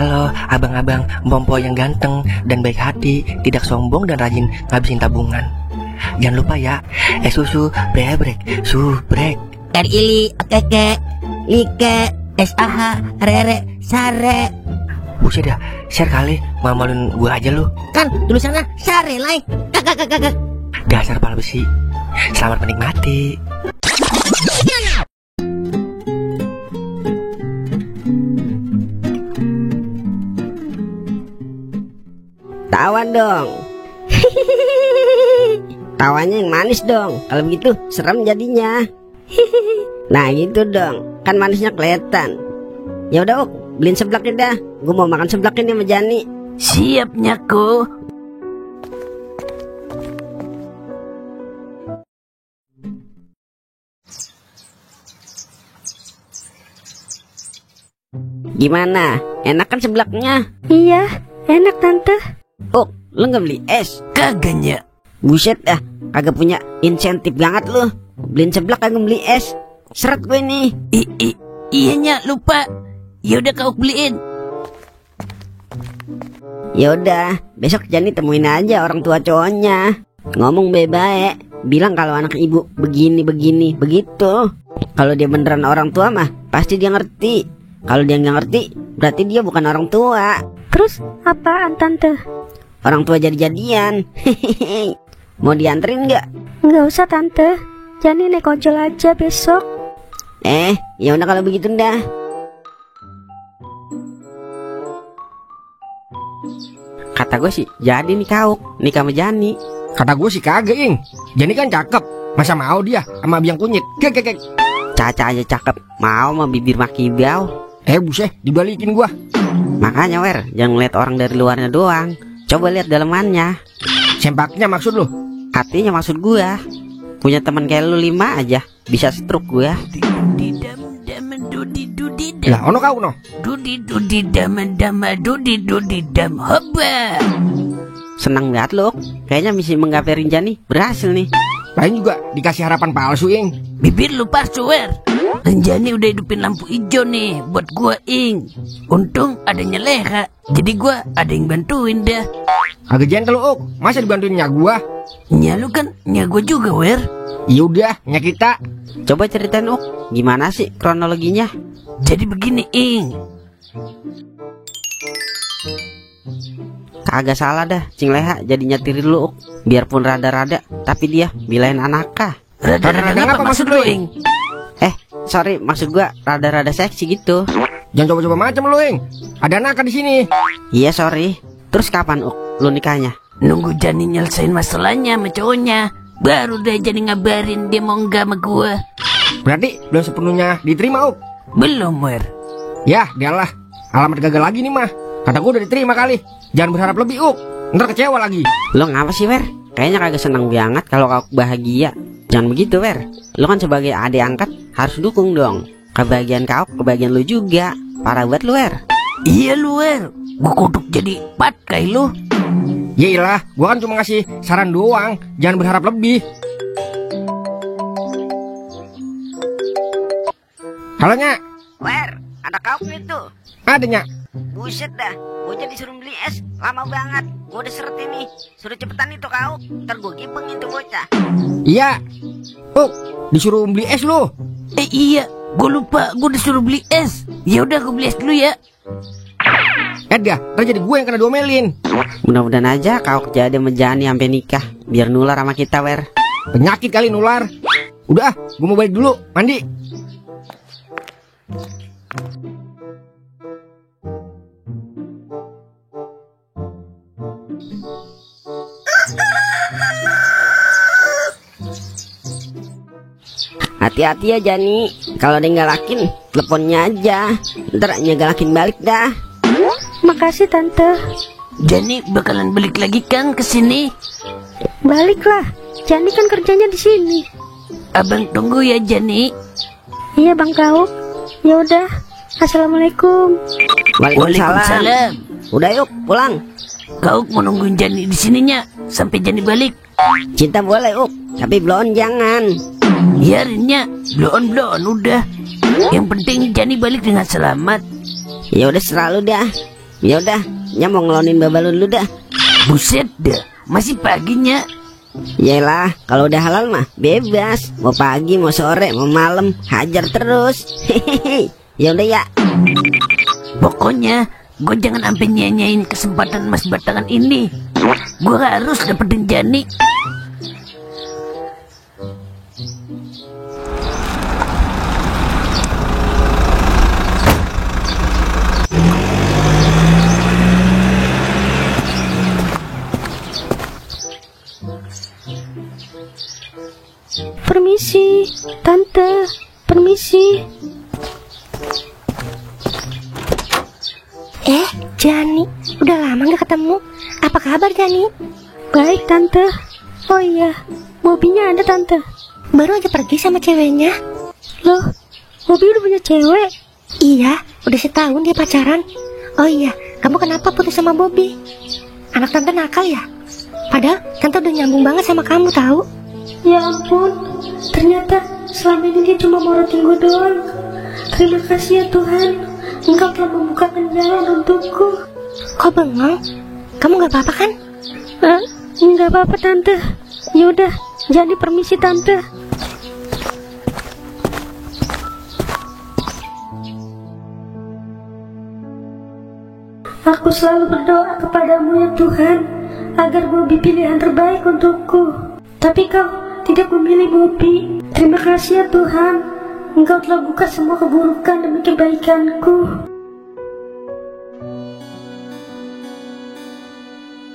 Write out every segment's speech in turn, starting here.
Halo abang-abang Mpompo yang ganteng dan baik hati, tidak sombong dan rajin ngabisin tabungan. Jangan lupa ya, susu brebrek, subrek. Ili, keke, like, SAH, rere, sare. Buset dah, share kali, mamalin gua aja lu. Kan tulisannya sare lai. Kakak. Dasar pala besi. Selamat menikmati. Tawa dong. Tawanya yang manis dong. Kalau begitu serem jadinya. Nah gitu dong, kan manisnya kelihatan. Ya udah beliin seblaknya dah. Gue mau makan seblak ini sama Jani. Siap nyaku. Gimana? Enak kan seblaknya? Iya, enak tante. Lu nggak beli es? Kagaknya. Buset dah, kagak punya insentif banget lu. Beliin seblak kagak beli es. Seret gue nih. Iyanya lupa. Ya udah kau beliin. Ya udah, besok Jani temuin aja orang tua cowoknya. Ngomong baik-baik, bilang kalau anak ibu begini begitu. Kalau dia beneran orang tua mah pasti dia ngerti. Kalau dia nggak ngerti, berarti dia bukan orang tua. Terus apaan tante? Orang tua jadi-jadian. Mau dianterin nggak? Nggak usah tante, Jani naik ojol aja besok. Ya udah kalau begitu dah. Kata gue sih jadi nih kau nikah sama Jani. Kata gue sih kagak, Ing. Jani kan cakep, masa mau dia sama biang kunyit? Kek. Caca aja cakep, mau sama bibir makibiau. Buset, dibalikin gua. Makanya jangan ngeliat orang dari luarnya doang. Coba lihat dalemannya. Sempaknya maksud lu? Hatinya maksud gua. Punya teman kayak lu 5 aja bisa stroke gua. Lah ono kau no. Dudi dam hoba. Senang banget lu. Kayaknya misi menggaperin Jani berhasil nih. Lain juga dikasih harapan palsu, Ing. Bibir lu palsu, Jani udah hidupin lampu hijau nih buat gua, Ing. Untung adanya Leha, jadi gua ada yang bantuin dah. Agak gentle lu, masa dibantuin nyak gua? Nyak lu kan nyak gua juga, Yaudah, nyak kita. Coba ceritain gimana sih kronologinya? Jadi begini, Ing. Kagak salah dah, Cing Leha jadi nyetirin lu, biarpun rada-rada, tapi dia bilain anakah. Rada-rada apa maksud lu, Ing? Sorry, maksud gua rada-rada seksi gitu. Jangan coba-coba macam lu, Ing. Ada anak di sini. Iya, sorry. Terus kapan lu nikahnya? Nunggu Jani nyelesain masalahnya sama cowoknya, baru deh Jani ngabarin dia mau enggak sama gua. Berarti belum sepenuhnya diterima, Belum, Ya, dialah. Alamat gagal lagi nih mah. Kata gua udah diterima kali. Jangan berharap lebih, Ntar kecewa lagi. Lo ngapa sih, Kayaknya kagak senang banget kalau kau bahagia. Jangan begitu, Lo kan sebagai adik angkat harus dukung dong. Kebahagiaan kau, kebahagiaan lu juga. Parah buat lu, Iya lu, gua kutuk jadi patkai lu. Yaelah, gua kan cuma ngasih saran doang. Jangan berharap lebih. Halo, Nyak. Ada kau itu? Ada, Nyak. Buset dah, gue jadi disuruh beli es. Lama banget, gue udah seret ini. Suruh cepetan itu kau, ntar gue gipeng itu bocah. Iya. Disuruh beli es lu. Iya, gue lupa, gue disuruh beli es. Ya udah, gue beli es dulu ya. Dah, ntar jadi gue yang kena diomelin. Mudah-mudahan aja kau kejadian menjani sampai nikah, biar nular sama kita, Penyakit kali nular. Udah, gue mau balik dulu, mandi. Hati-hati ya Jani, kalau ada yang galakin, teleponnya aja. Ntar galakin balik dah. Makasih tante. Jani bakalan balik lagi kan ke sini? Baliklah, Jani kan kerjanya di sini. Abang tunggu ya Jani. Iya Bang Kau. Ya udah, assalamualaikum. Waalaikumsalam. Udah yuk pulang. Kau mau nungguin Jani di sininya sampai Jani balik. Cinta boleh tapi belum jangan. Biarinnya belum udah. Yang penting Jani balik dengan selamat. Ya udah selalu dah. Ya udah, Nya mau ngelonin babalon lu dah. Buset dah, masih paginya. Yalah, kalau udah halal mah bebas. Mau pagi, mau sore, mau malam, hajar terus. Hehehe. Ya udah ya. Pokoknya gue jangan sampai nyanyain kesempatan emas batangan ini. Gue harus dapetin Jani. Permisi, Tante. Permisi. Jani, udah lama gak ketemu. Apa kabar, Jani? Baik, Tante. Oh iya, Bobinya ada, Tante. Baru aja pergi sama ceweknya. Loh, Bobi udah punya cewek? Iya, udah setahun dia pacaran. Oh iya, kamu kenapa putus sama Bobby? Anak tante nakal ya? Padahal tante udah nyambung banget sama kamu, tahu? Ya ampun, ternyata selama ini dia cuma morotin gue doang. Terima kasih ya Tuhan, Engkau telah membukakan jalan untukku. Kok bengong? Kamu gak apa-apa kan? Enggak apa-apa, Tante. Yaudah, jadi permisi, Tante. Aku selalu berdoa kepadamu ya Tuhan, agar Bobby pilihan terbaik untukku. Tapi kau tidak memilih Bobby. Terima kasih ya Tuhan, Engkau telah buka semua keburukan demi kebaikanku.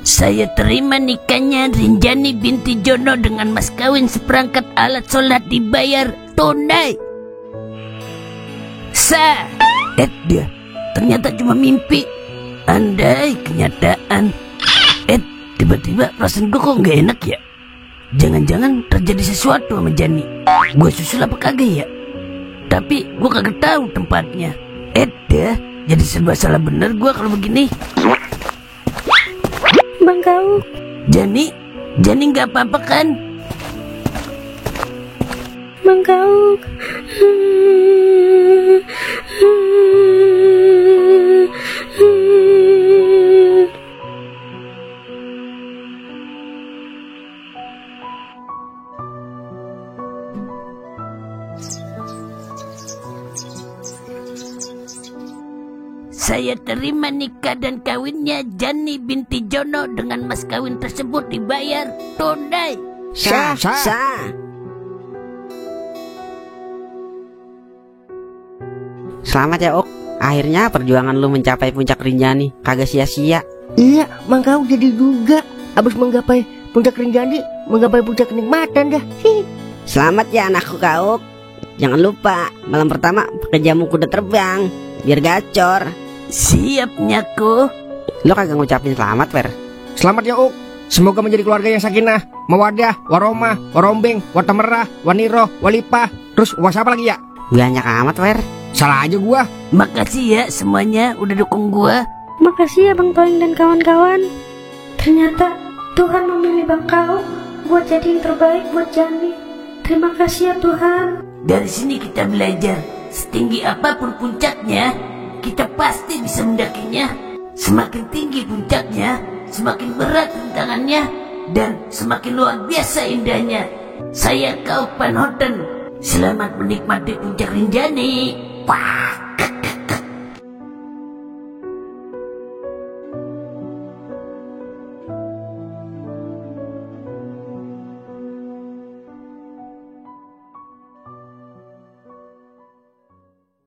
Saya terima nikahnya Rinjani binti Jono dengan mas kawin seperangkat alat sholat dibayar tunai. Dia ternyata cuma mimpi. Andai kenyataan. Tiba-tiba perasaan gue kok gak enak ya. Jangan-jangan terjadi sesuatu sama Jani. Gue susul apa kagak ya? Tapi gue kagak tahu tempatnya. Jadi serba salah bener gue kalau begini. Bang Kau, Jani nggak apa-apa kan? Bang Kau. Saya terima nikah dan kawinnya Jani binti Jono dengan mas kawin tersebut dibayar tunai. Sah. Selamat ya Ok, akhirnya perjuangan lu mencapai puncak Rinjani kagak sia-sia. Iya, Mang Kau jadi juga. Abis menggapai puncak Rinjani, menggapai puncak kenikmatan dah. Selamat ya anakku Kak Ok. Jangan lupa malam pertama pakai jamu kuda terbang biar gacor. Siap Nyaku. Lo kagak ngucapin selamat Fer? Selamat ya Uk. Semoga menjadi keluarga yang sakinah, mawadah, waromah, warombeng, watamerah, waniro, walipah. Terus was apa lagi ya? Banyak amat Fer. Salah aja gua. Makasih ya semuanya udah dukung gua. Makasih ya Bang Toing dan kawan-kawan. Ternyata Tuhan memilih Bang Kau buat jadi yang terbaik buat Jani. Terima kasih ya Tuhan. Dari sini kita belajar, setinggi apapun puncaknya, kita pasti bisa mendakinya. Semakin tinggi puncaknya, semakin berat rintangannya, dan semakin luar biasa indahnya. Saya Kau Panhoten. Selamat menikmati puncak Rinjani. Pah.